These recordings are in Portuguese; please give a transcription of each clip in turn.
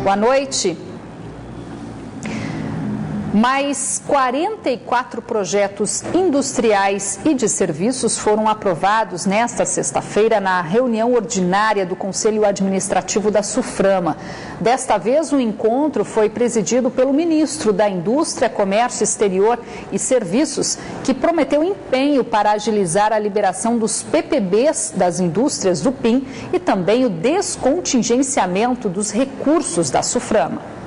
Boa noite. Mais 44 projetos industriais e de serviços foram aprovados nesta sexta-feira na reunião ordinária do Conselho Administrativo da SUFRAMA. Desta vez, o encontro foi presidido pelo ministro da Indústria, Comércio Exterior e Serviços, que prometeu empenho para agilizar a liberação dos PPBs das indústrias do PIN e também o descontingenciamento dos recursos da SUFRAMA.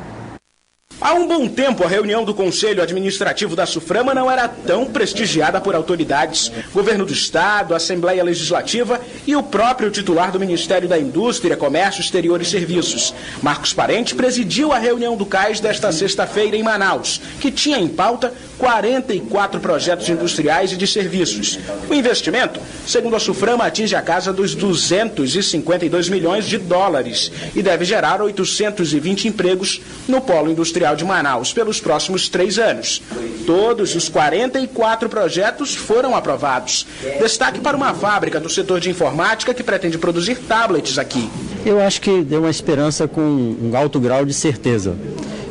Há um bom tempo, a reunião do Conselho Administrativo da SUFRAMA não era tão prestigiada por autoridades. Governo do Estado, Assembleia Legislativa e o próprio titular do Ministério da Indústria, Comércio Exterior e Serviços. Marcos Parente presidiu a reunião do CAIS desta sexta-feira em Manaus, que tinha em pauta 44 projetos industriais e de serviços. O investimento, segundo a SUFRAMA, atinge a casa dos 252 milhões de dólares e deve gerar 820 empregos no polo industrial de Manaus pelos próximos 3 anos. Todos os 44 projetos foram aprovados. Destaque para uma fábrica do setor de informática que pretende produzir tablets aqui. Eu acho que deu uma esperança com um alto grau de certeza.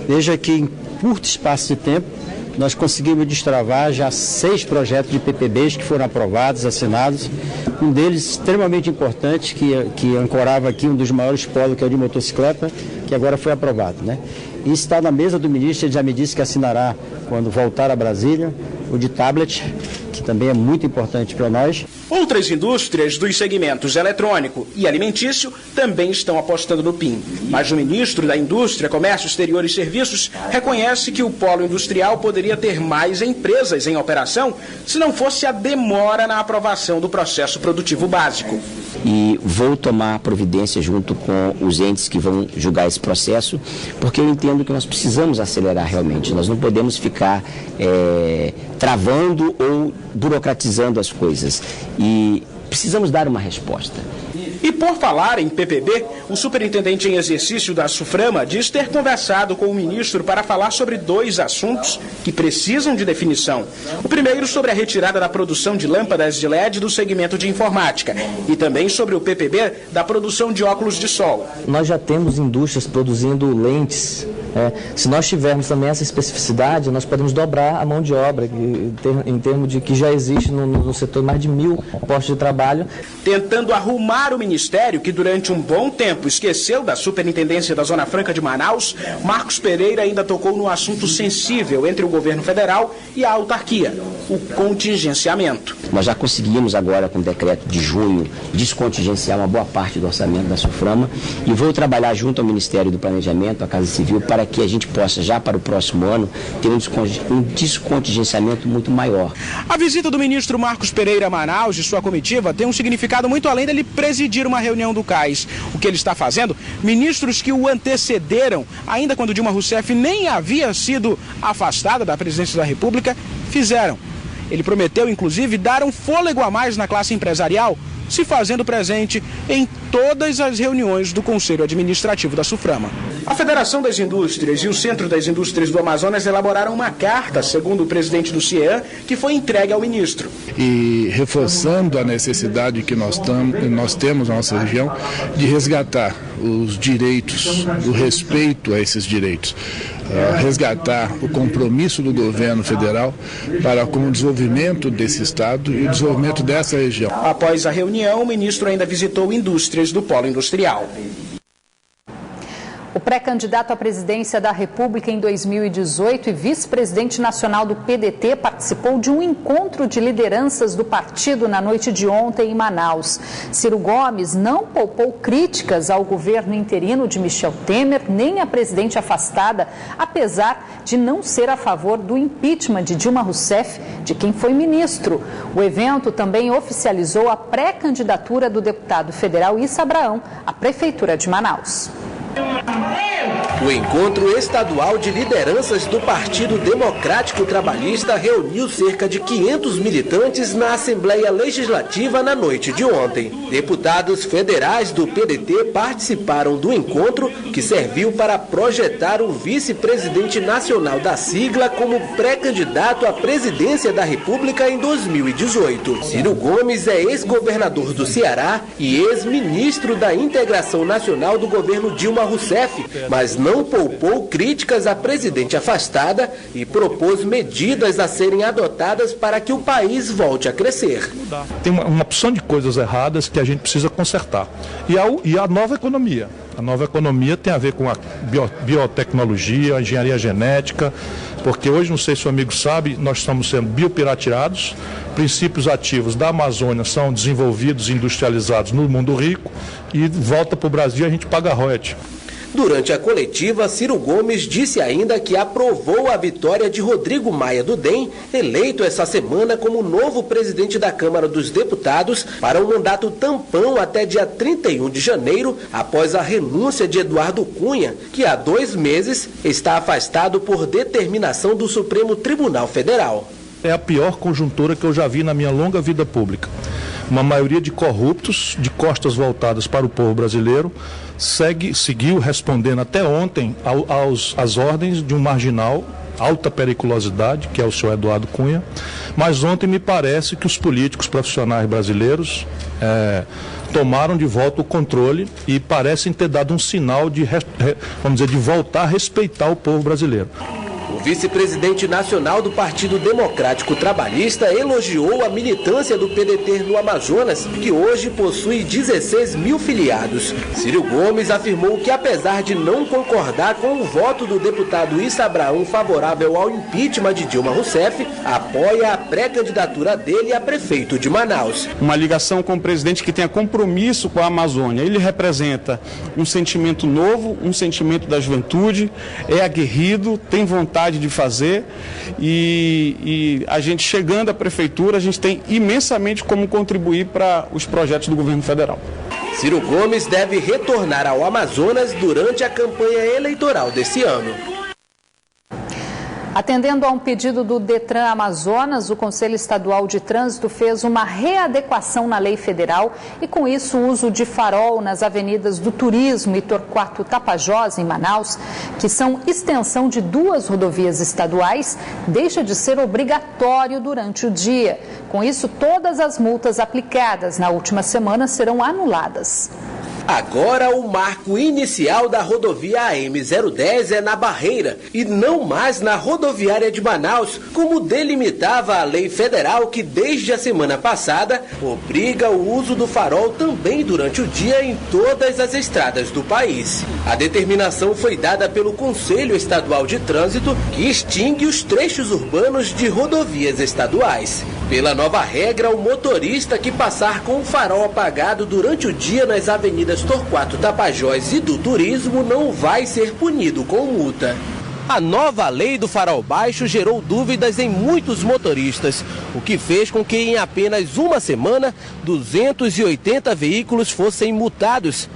Veja que em curto espaço de tempo nós conseguimos destravar já 6 projetos de PPBs que foram aprovados, assinados. Um deles extremamente importante, que ancorava aqui um dos maiores polos, que é o de motocicleta, que agora foi aprovado, né? E está na mesa do ministro, ele já me disse que assinará quando voltar a Brasília, o de tablet, que também é muito importante para nós. Outras indústrias dos segmentos eletrônico e alimentício também estão apostando no PIN. Mas o ministro da Indústria, Comércio Exterior e Serviços reconhece que o polo industrial poderia ter mais empresas em operação se não fosse a demora na aprovação do processo produtivo básico. E vou tomar providência junto com os entes que vão julgar esse processo, porque eu entendo que nós precisamos acelerar realmente. Nós não podemos ficar travando ou burocratizando as coisas. E precisamos dar uma resposta. E por falar em PPB, o superintendente em exercício da SUFRAMA diz ter conversado com o ministro para falar sobre 2 assuntos que precisam de definição. O primeiro sobre a retirada da produção de lâmpadas de LED do segmento de informática e também sobre o PPB da produção de óculos de sol. Nós já temos indústrias produzindo lentes. Se nós tivermos também essa especificidade, nós podemos dobrar a mão de obra, em termos de que já existe no setor mais de 1.000 postos de trabalho. Tentando arrumar o ministério, que durante um bom tempo esqueceu da Superintendência da Zona Franca de Manaus, Marcos Pereira ainda tocou no assunto sensível entre o governo federal e a autarquia, o contingenciamento. Nós já conseguimos agora, com o decreto de junho, descontingenciar uma boa parte do orçamento da SUFRAMA e vou trabalhar junto ao Ministério do Planejamento, à Casa Civil, para que a gente possa, já para o próximo ano, ter um descontingenciamento muito maior. A visita do ministro Marcos Pereira a Manaus e sua comitiva tem um significado muito além dele presidir uma reunião do CAIS. O que ele está fazendo, ministros que o antecederam, ainda quando Dilma Rousseff nem havia sido afastada da presidência da República, fizeram. Ele prometeu, inclusive, dar um fôlego a mais na classe empresarial, se fazendo presente em todas as reuniões do Conselho Administrativo da SUFRAMA. A Federação das Indústrias e o Centro das Indústrias do Amazonas elaboraram uma carta, segundo o presidente do CIEAN, que foi entregue ao ministro. E reforçando a necessidade que nós temos na nossa região de resgatar os direitos, o respeito a esses direitos. Resgatar o compromisso do governo federal para com o desenvolvimento desse estado e o desenvolvimento dessa região. Após a reunião, o ministro ainda visitou indústrias do polo industrial. O pré-candidato à presidência da República em 2018 e vice-presidente nacional do PDT participou de um encontro de lideranças do partido na noite de ontem em Manaus. Ciro Gomes não poupou críticas ao governo interino de Michel Temer, nem à presidente afastada, apesar de não ser a favor do impeachment de Dilma Rousseff, de quem foi ministro. O evento também oficializou a pré-candidatura do deputado federal Issa Abraão à Prefeitura de Manaus. O encontro estadual de lideranças do Partido Democrático Trabalhista reuniu cerca de 500 militantes na Assembleia Legislativa na noite de ontem. Deputados federais do PDT participaram do encontro, que serviu para projetar o vice-presidente nacional da sigla como pré-candidato à presidência da República em 2018. Ciro Gomes é ex-governador do Ceará e ex-ministro da Integração Nacional do governo Dilma Rousseff. Rousseff, mas não poupou críticas à presidente afastada e propôs medidas a serem adotadas para que o país volte a crescer. Tem uma opção de coisas erradas que a gente precisa consertar. E a nova economia. A nova economia tem a ver com a biotecnologia, a engenharia genética, porque hoje, não sei se o amigo sabe, nós estamos sendo biopirateados, princípios ativos da Amazônia são desenvolvidos e industrializados no mundo rico e volta para o Brasil e a gente paga royalties. Durante a coletiva, Ciro Gomes disse ainda que aprovou a vitória de Rodrigo Maia do DEM, eleito essa semana como novo presidente da Câmara dos Deputados para um mandato tampão até dia 31 de janeiro, após a renúncia de Eduardo Cunha, que há 2 meses está afastado por determinação do Supremo Tribunal Federal. É a pior conjuntura que eu já vi na minha longa vida pública. Uma maioria de corruptos, de costas voltadas para o povo brasileiro, seguiu respondendo até ontem às ordens de um marginal, alta periculosidade, que é o senhor Eduardo Cunha, mas ontem me parece que os políticos profissionais brasileiros tomaram de volta o controle e parecem ter dado um sinal de voltar a respeitar o povo brasileiro. O vice-presidente nacional do Partido Democrático Trabalhista elogiou a militância do PDT no Amazonas, que hoje possui 16 mil filiados. Ciro Gomes afirmou que, apesar de não concordar com o voto do deputado Issa Abraão favorável ao impeachment de Dilma Rousseff, apoia a pré-candidatura dele a prefeito de Manaus. Uma ligação com o presidente que tenha compromisso com a Amazônia. Ele representa um sentimento novo, um sentimento da juventude, é aguerrido, tem vontade de fazer e a gente chegando à prefeitura, a gente tem imensamente como contribuir para os projetos do governo federal. Ciro Gomes deve retornar ao Amazonas durante a campanha eleitoral desse ano. Atendendo a um pedido do Detran Amazonas, o Conselho Estadual de Trânsito fez uma readequação na lei federal e, com isso, o uso de farol nas avenidas do Turismo e Torquato Tapajós, em Manaus, que são extensão de 2 rodovias estaduais, deixa de ser obrigatório durante o dia. Com isso, todas as multas aplicadas na última semana serão anuladas. Agora o marco inicial da rodovia AM010 é na Barreira e não mais na rodoviária de Manaus, como delimitava a lei federal que desde a semana passada obriga o uso do farol também durante o dia em todas as estradas do país. A determinação foi dada pelo Conselho Estadual de Trânsito, que extingue os trechos urbanos de rodovias estaduais. Pela nova regra, o motorista que passar com o farol apagado durante o dia nas avenidas Torquato Tapajós e do Turismo não vai ser punido com multa. A nova lei do farol baixo gerou dúvidas em muitos motoristas, o que fez com que em apenas uma semana 280 veículos fossem multados.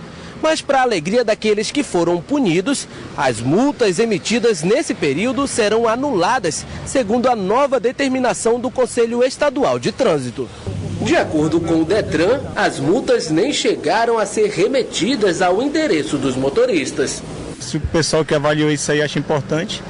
Mas, para a alegria daqueles que foram punidos, as multas emitidas nesse período serão anuladas, segundo a nova determinação do Conselho Estadual de Trânsito. De acordo com o Detran, as multas nem chegaram a ser remetidas ao endereço dos motoristas. Se o pessoal que avaliou isso aí acha importante.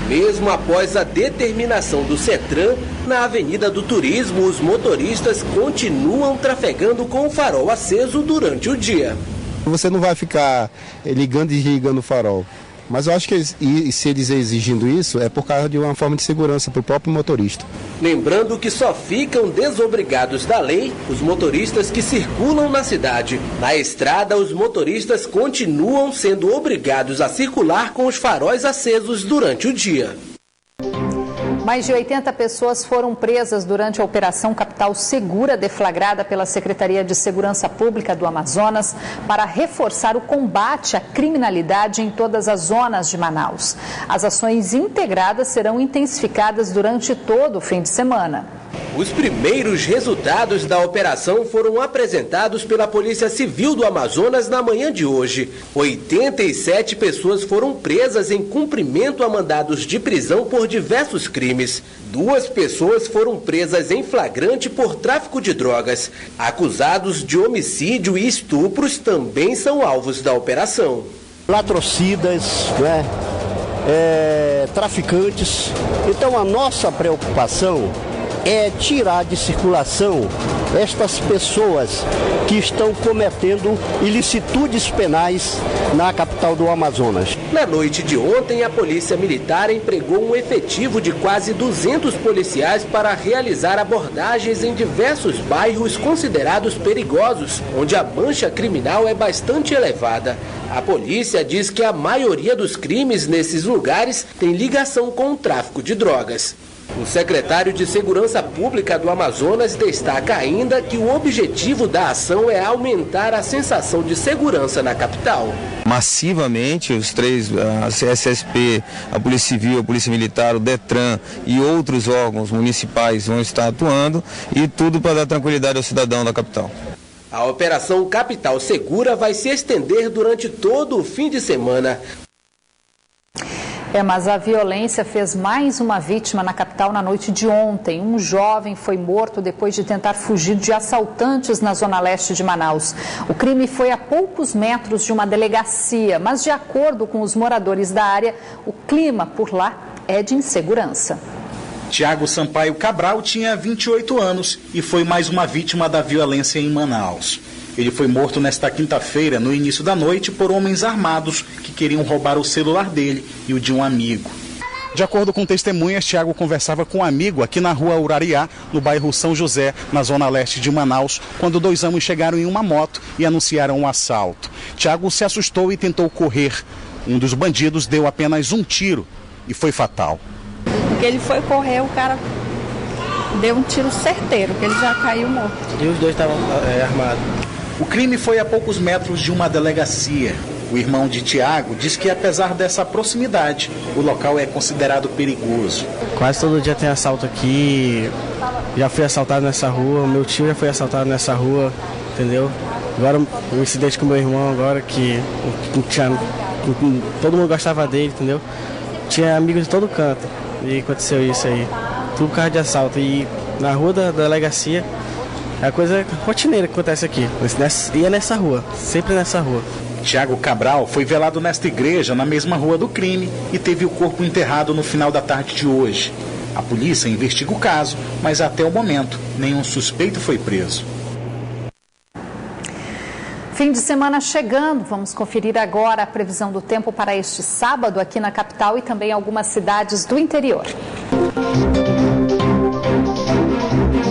Mesmo após a determinação do CETRAN, na Avenida do Turismo, os motoristas continuam trafegando com o farol aceso durante o dia. Você não vai ficar ligando e desligando o farol. Mas eu acho que se eles exigindo isso, é por causa de uma forma de segurança para o próprio motorista. Lembrando que só ficam desobrigados da lei os motoristas que circulam na cidade. Na estrada, os motoristas continuam sendo obrigados a circular com os faróis acesos durante o dia. Mais de 80 pessoas foram presas durante a Operação Capital Segura, deflagrada pela Secretaria de Segurança Pública do Amazonas, para reforçar o combate à criminalidade em todas as zonas de Manaus. As ações integradas serão intensificadas durante todo o fim de semana. Os primeiros resultados da operação foram apresentados pela Polícia Civil do Amazonas na manhã de hoje. 87 pessoas foram presas em cumprimento a mandados de prisão por diversos crimes. 2 pessoas foram presas em flagrante por tráfico de drogas. Acusados de homicídio e estupros também são alvos da operação. Latrocidas, traficantes. Então a nossa preocupação é tirar de circulação estas pessoas que estão cometendo ilicitudes penais na capital do Amazonas. Na noite de ontem, a Polícia Militar empregou um efetivo de quase 200 policiais para realizar abordagens em diversos bairros considerados perigosos, onde a mancha criminal é bastante elevada. A polícia diz que a maioria dos crimes nesses lugares tem ligação com o tráfico de drogas. O secretário de Segurança Pública do Amazonas destaca ainda que o objetivo da ação é aumentar a sensação de segurança na capital. Massivamente, os três, a CSSP, a Polícia Civil, a Polícia Militar, o DETRAN e outros órgãos municipais vão estar atuando, e tudo para dar tranquilidade ao cidadão da capital. A Operação Capital Segura vai se estender durante todo o fim de semana. Mas a violência fez mais uma vítima na capital na noite de ontem. Um jovem foi morto depois de tentar fugir de assaltantes na zona leste de Manaus. O crime foi a poucos metros de uma delegacia, mas de acordo com os moradores da área, o clima por lá é de insegurança. Tiago Sampaio Cabral tinha 28 anos e foi mais uma vítima da violência em Manaus. Ele foi morto nesta quinta-feira, no início da noite, por homens armados que queriam roubar o celular dele e o de um amigo. De acordo com testemunhas, Tiago conversava com um amigo aqui na rua Urariá, no bairro São José, na zona leste de Manaus, quando dois homens chegaram em uma moto e anunciaram um assalto. Tiago se assustou e tentou correr. Um dos bandidos deu apenas um tiro e foi fatal. Porque ele foi correr, o cara deu um tiro certeiro, que ele já caiu morto. E os dois estavam armados. O crime foi a poucos metros de uma delegacia. O irmão de Tiago diz que, apesar dessa proximidade, o local é considerado perigoso. Quase todo dia tem assalto aqui. Já fui assaltado nessa rua, meu tio já foi assaltado nessa rua, entendeu? Agora o incidente com meu irmão, agora que todo mundo gostava dele, entendeu? Tinha amigos de todo canto e aconteceu isso aí. Tudo por causa de assalto. E na rua da delegacia, é a coisa rotineira que acontece aqui. E é nessa rua, sempre nessa rua. Tiago Cabral foi velado nesta igreja, na mesma rua do crime, e teve o corpo enterrado no final da tarde de hoje. A polícia investiga o caso, mas até o momento, nenhum suspeito foi preso. Fim de semana chegando, vamos conferir agora a previsão do tempo para este sábado aqui na capital e também algumas cidades do interior.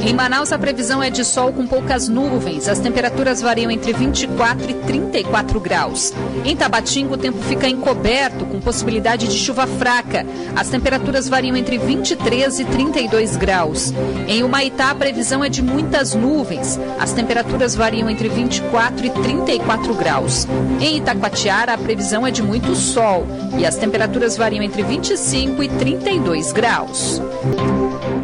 Em Manaus, a previsão é de sol com poucas nuvens. As temperaturas variam entre 24 e 34 graus. Em Tabatinga, o tempo fica encoberto, com possibilidade de chuva fraca. As temperaturas variam entre 23 e 32 graus. Em Humaitá, a previsão é de muitas nuvens. As temperaturas variam entre 24 e 34 graus. Em Itacoatiara, a previsão é de muito sol. E as temperaturas variam entre 25 e 32 graus.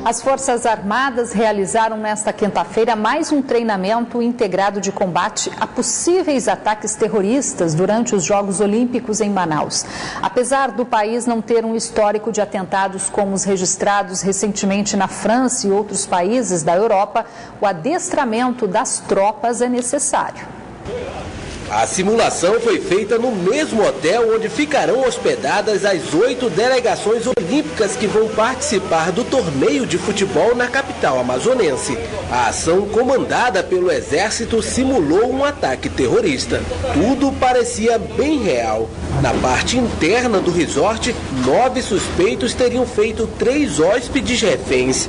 As Forças Armadas realizaram nesta quinta-feira mais um treinamento integrado de combate a possíveis ataques terroristas durante os Jogos Olímpicos em Manaus. Apesar do país não ter um histórico de atentados como os registrados recentemente na França e outros países da Europa, o adestramento das tropas é necessário. A simulação foi feita no mesmo hotel onde ficarão hospedadas as 8 delegações olímpicas que vão participar do torneio de futebol na capital amazonense. A ação, comandada pelo Exército, simulou um ataque terrorista. Tudo parecia bem real. Na parte interna do resort, 9 suspeitos teriam feito 3 hóspedes reféns.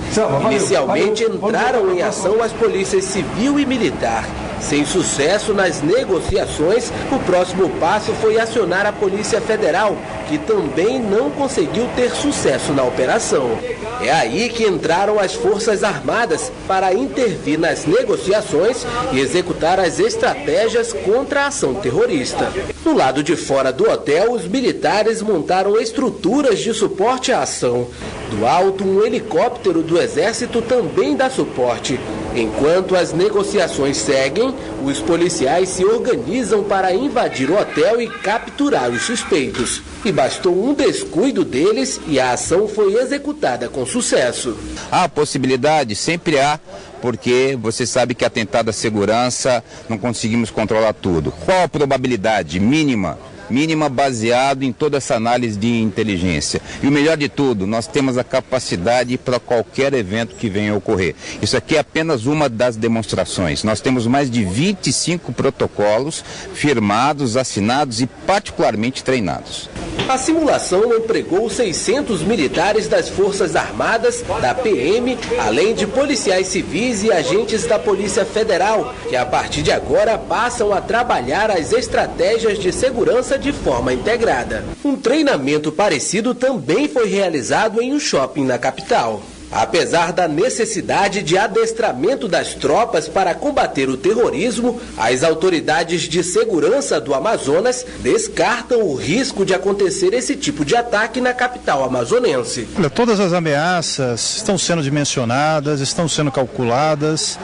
Inicialmente entraram em ação as polícias civil e militar. Sem sucesso nas negociações, o próximo passo foi acionar a Polícia Federal, que também não conseguiu ter sucesso na operação. É aí que entraram as Forças Armadas para intervir nas negociações e executar as estratégias contra a ação terrorista. No lado de fora do hotel, os militares montaram estruturas de suporte à ação. Do alto, um helicóptero do Exército também dá suporte. Enquanto as negociações seguem, os policiais se organizam para invadir o hotel e capturar os suspeitos. E bastou um descuido deles e a ação foi executada com sucesso. Há possibilidade, sempre há, porque você sabe que atentado à segurança não conseguimos controlar tudo. Qual a probabilidade mínima? mínima baseado em toda essa análise de inteligência. E o melhor de tudo, nós temos a capacidade para qualquer evento que venha a ocorrer. Isso aqui é apenas uma das demonstrações. Nós temos mais de 25 protocolos firmados, assinados e particularmente treinados. A simulação empregou 600 militares das Forças Armadas, da PM, além de policiais civis e agentes da Polícia Federal, que a partir de agora passam a trabalhar as estratégias de segurança de forma integrada. Um treinamento parecido também foi realizado em um shopping na capital. Apesar da necessidade de adestramento das tropas para combater o terrorismo, as autoridades de segurança do Amazonas descartam o risco de acontecer esse tipo de ataque na capital amazonense. Todas as ameaças estão sendo dimensionadas, estão sendo calculadas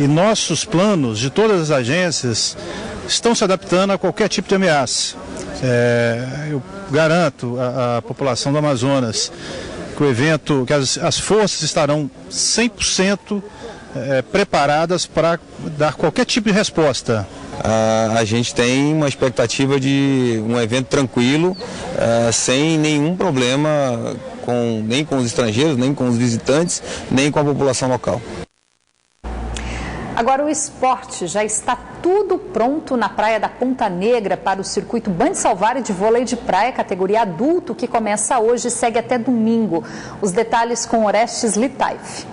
e nossos planos de todas as agências estão se adaptando a qualquer tipo de ameaça. Eu garanto à população do Amazonas que o evento, que as forças estarão 100% preparadas para dar qualquer tipo de resposta. A gente tem uma expectativa de um evento tranquilo, sem nenhum problema nem com os estrangeiros, nem com os visitantes, nem com a população local. Agora o esporte, já está tudo pronto na praia da Ponta Negra para o circuito Band Salvare de vôlei de praia, categoria adulto, que começa hoje e segue até domingo. Os detalhes com Orestes Litaif.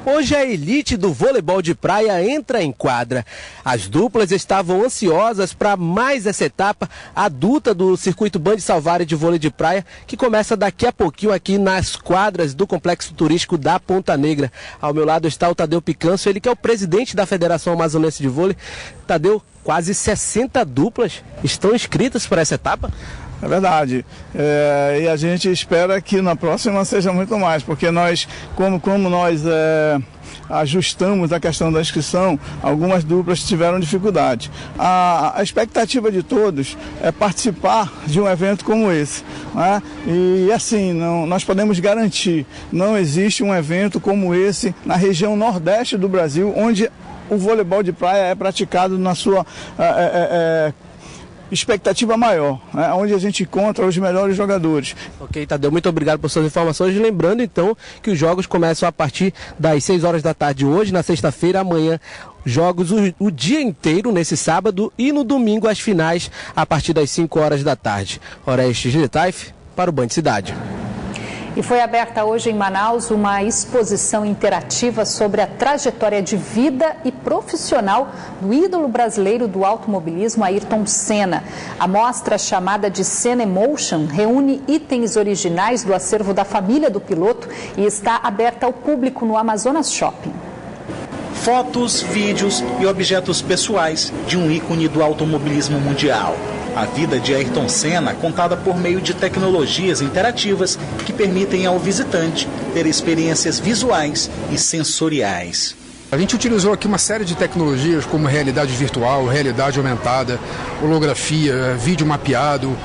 Hoje a elite do voleibol de praia entra em quadra. As duplas estavam ansiosas para mais essa etapa adulta do circuito Band Salvare de vôlei de praia, que começa daqui a pouquinho aqui nas quadras do complexo turístico da Ponta Negra. Ao meu lado está o Tadeu Picanço, ele que é o presidente da Federação Amazonense de Vôlei. Tadeu, quase 60 duplas estão inscritas para essa etapa? É verdade, e a gente espera que na próxima seja muito mais, porque nós, como nós ajustamos a questão da inscrição, algumas duplas tiveram dificuldade. A expectativa de todos é participar de um evento como esse, né? E assim, nós podemos garantir, não existe um evento como esse na região nordeste do Brasil, onde o voleibol de praia é praticado na sua expectativa maior, né? Onde a gente encontra os melhores jogadores. Ok, Tadeu, muito obrigado por suas informações. Lembrando então que os jogos começam a partir das 6 horas da tarde hoje, na sexta-feira, amanhã jogos o dia inteiro nesse sábado e no domingo as finais a partir das 5 horas da tarde. Orestes Litaif para o Band Cidade. E foi aberta hoje em Manaus uma exposição interativa sobre a trajetória de vida e profissional do ídolo brasileiro do automobilismo, Ayrton Senna. A mostra, chamada de Senna Emotion, reúne itens originais do acervo da família do piloto e está aberta ao público no Amazonas Shopping. Fotos, vídeos e objetos pessoais de um ícone do automobilismo mundial. A vida de Ayrton Senna contada por meio de tecnologias interativas que permitem ao visitante ter experiências visuais e sensoriais. A gente utilizou aqui uma série de tecnologias como realidade virtual, realidade aumentada, holografia, vídeo mapeado,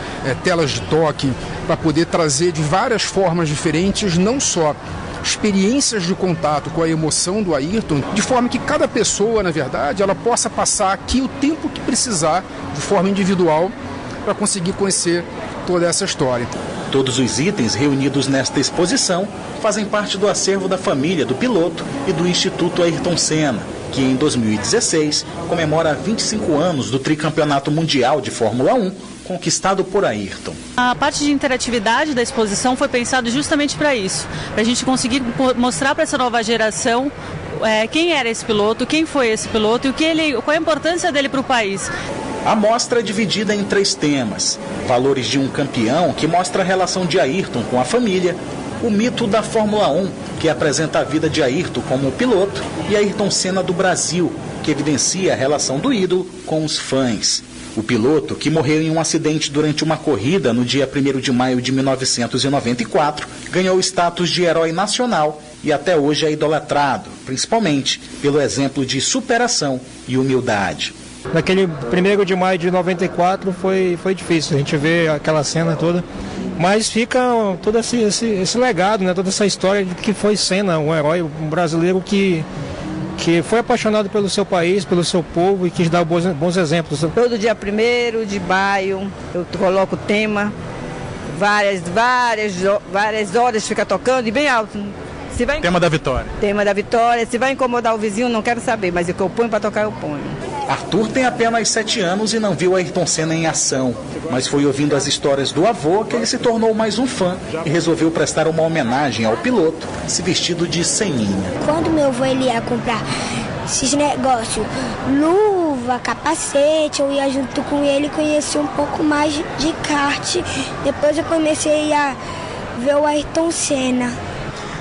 telas de toque, para poder trazer de várias formas diferentes, não só experiências de contato com a emoção do Ayrton, de forma que cada pessoa, na verdade, ela possa passar aqui o tempo que precisar, de forma individual, para conseguir conhecer toda essa história. Todos os itens reunidos nesta exposição fazem parte do acervo da família do piloto e do Instituto Ayrton Senna, que em 2016 comemora 25 anos do tricampeonato mundial de Fórmula 1, conquistado por Ayrton. A parte de interatividade da exposição foi pensada justamente para isso, para a gente conseguir mostrar para essa nova geração quem era esse piloto, quem foi esse piloto e qual a importância dele para o país. A mostra é dividida em 3 temas: valores de um campeão, que mostra a relação de Ayrton com a família; o mito da Fórmula 1, que apresenta a vida de Ayrton como piloto; e Ayrton Senna do Brasil, que evidencia a relação do ídolo com os fãs. O piloto, que morreu em um acidente durante uma corrida no dia 1º de maio de 1994, ganhou o status de herói nacional e até hoje é idolatrado, principalmente pelo exemplo de superação e humildade. Naquele 1º de maio de 94 foi difícil, a gente vê aquela cena toda, mas fica todo esse legado, né, toda essa história de que foi Senna, um herói brasileiro que que foi apaixonado pelo seu país, pelo seu povo e quis dar bons exemplos. Todo dia 1º de maio eu coloco o tema, várias horas fica tocando e bem alto. Tema da vitória. Tema da vitória. Se vai incomodar o vizinho, não quero saber, mas o que eu ponho para tocar, eu ponho. Arthur tem apenas 7 anos e não viu Ayrton Senna em ação, mas foi ouvindo as histórias do avô que ele se tornou mais um fã e resolveu prestar uma homenagem ao piloto, se vestido de Seninha. Quando meu avô ele ia comprar esses negócios, luva, capacete, eu ia junto com ele e conheci um pouco mais de kart. Depois eu comecei a ver o Ayrton Senna.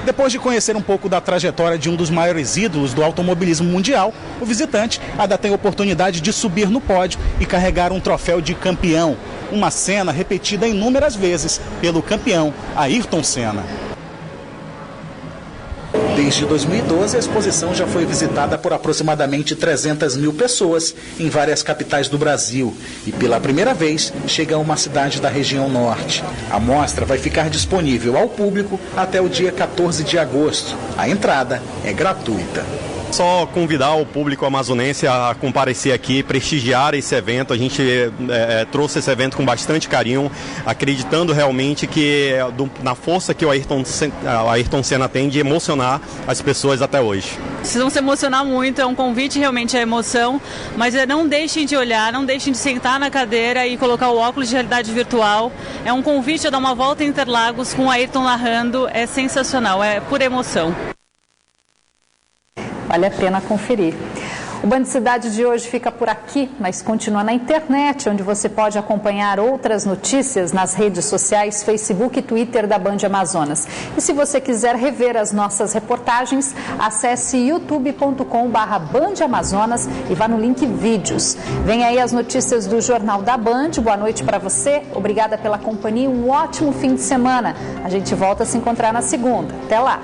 Depois de conhecer um pouco da trajetória de um dos maiores ídolos do automobilismo mundial, o visitante ainda tem a oportunidade de subir no pódio e carregar um troféu de campeão. Uma cena repetida inúmeras vezes pelo campeão Ayrton Senna. Desde 2012, a exposição já foi visitada por aproximadamente 300 mil pessoas em várias capitais do Brasil e, pela primeira vez, chega a uma cidade da região norte. A mostra vai ficar disponível ao público até o dia 14 de agosto. A entrada é gratuita. Só convidar o público amazonense a comparecer aqui, prestigiar esse evento. A gente trouxe esse evento com bastante carinho, acreditando realmente que na força que o Ayrton Senna tem de emocionar as pessoas até hoje. Precisam se emocionar muito, é um convite realmente à emoção, mas não deixem de olhar, não deixem de sentar na cadeira e colocar o óculos de realidade virtual. É um convite a dar uma volta em Interlagos com o Ayrton narrando, é sensacional, é pura emoção. Vale a pena conferir. O Band Cidade de hoje fica por aqui, mas continua na internet, onde você pode acompanhar outras notícias nas redes sociais, Facebook e Twitter da Band Amazonas. E se você quiser rever as nossas reportagens, acesse youtube.com/Band Amazonas e vá no link Vídeos. Vem aí as notícias do Jornal da Band. Boa noite para você, obrigada pela companhia e um ótimo fim de semana. A gente volta a se encontrar na segunda. Até lá!